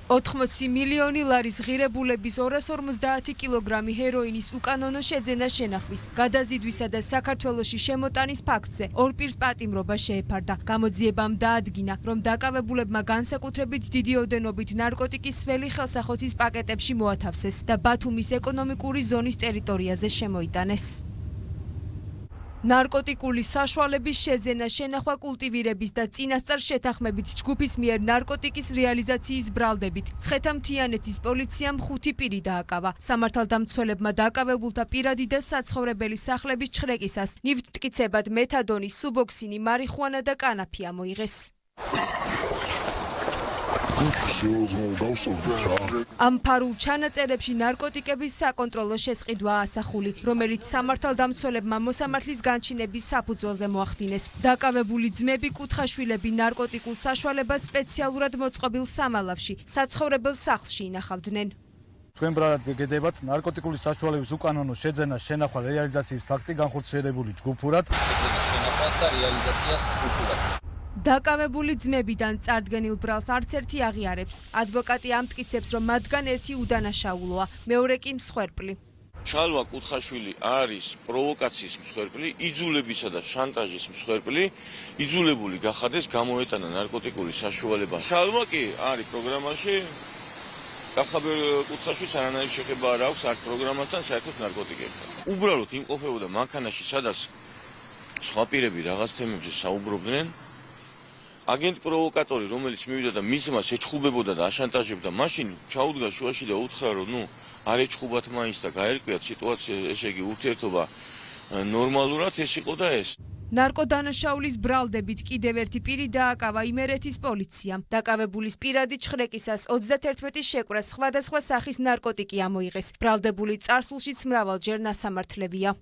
80 მილიონი ლარის ღირებულების 250 კილოგრამი ჰეროინის უკანონო შეძენა შენახვის, გადაზიდვისა და საქართველოში შემოტანის ფაქტზე ორ პირს პატიმრობა შეეფარდა. გამოძიებამ დაადგინა, რომ დაკავებულებმა განსაკუთრებით დიდი ოდენობით ნარკოტიკის სველი ხელსახოცის პაკეტებში მოათავსეს და ბათუმის ეკონომიკური ზონის ტერიტორიაზე შემოიტანეს. ნარკოტიკული საშუალების შეძენა, შენახვა კულტივირების და წინასწარ შეთანხმებით ჯგუფის მიერ ნარკოტიკის რეალიზაციის ბრალდებით ცხეთამთიანეთის პოლიციამ 5 პირი დააკავა. სამართალდამცველებმა დაკავებულთა პირადი და საცხოვრებელი სახლების ჩხრეკისას ნივთმტკიცებად მეთადონი, სუბოქსინი, მარიხუანა და კანაფი ამოიღეს. ამ ფარულ ჩანაწერებში ნარკოტიკების საკონტროლო შესყიდვაა ასახული, რომელიც სამართალდამცველებმა მოსამართლის განჩინების საფუძველზე მოახდინეს. დაკავებული ძმები კუთხაშვილები ნარკოტიკულ საშუალებას სპეციალურად მოწყობილ სამალავში, საცხოვრებელ სახლში ინახავდნენ. თქვენ ბრალად გედებათ ნარკოტიკული საშუალების უკანონო შეძენა, შენახვა, რეალიზაციის ფაქტი განხორციელებული ჯგუფურად. შეძენა, შენახვას და რეალიზაციას ჯგუფურად. დაკავებული ძმებიდან წარდგენილ ბრალს არც ერთი აღიარებს. ადვოკატი ამტკიცებს, რომ მათგან ერთი უდანაშაულოა, მეორე კი მსხვერპლი. ჩალვა კუთხაშვილი არის პროვოკაციის მსხვერპლი, იძულებისა და შანტაჟის მსხვერპლი, იძულებული გახადეს გამოეტანა ნარკოტიკული საშუალება. ჩალვა კი არის პროგრამაში, კახაბერ კუთხაშვილს არანაირი შეხება არ აქვს არც პროგრამასთან, საერთოდ ნარკოტიკებთან. უბრალოდ იმყოფებოდა მანქანაში, სადაც სხვა პირები რაღაც თემებზე საუბრობდნენ. აგენტ პროვოკატორი, რომელიც მივიდა და მის ძმას ეჩხუბებოდა და აშანტაჟებდა, მაშინ ჩაუდგა შუაში და უთხრა, რომ არ ეჩხუბათ მაინც და გაერკვიათ სიტუაცია, ესე იგი ურთიერთობა ნორმალურად ეს იყო და ეს. ნარკოდანაშაულის ბრალდებით კიდევ ერთი პირი დააკავა იმერეთის პოლიციამ. დაკავებულის პირადი ჩხრეკისას 31 შეკვრას სხვადასხვა სახის ნარკოტიკი ამოიღეს. ბრალდებული წარსულშიც მრავალჯერ ნასამართლებია.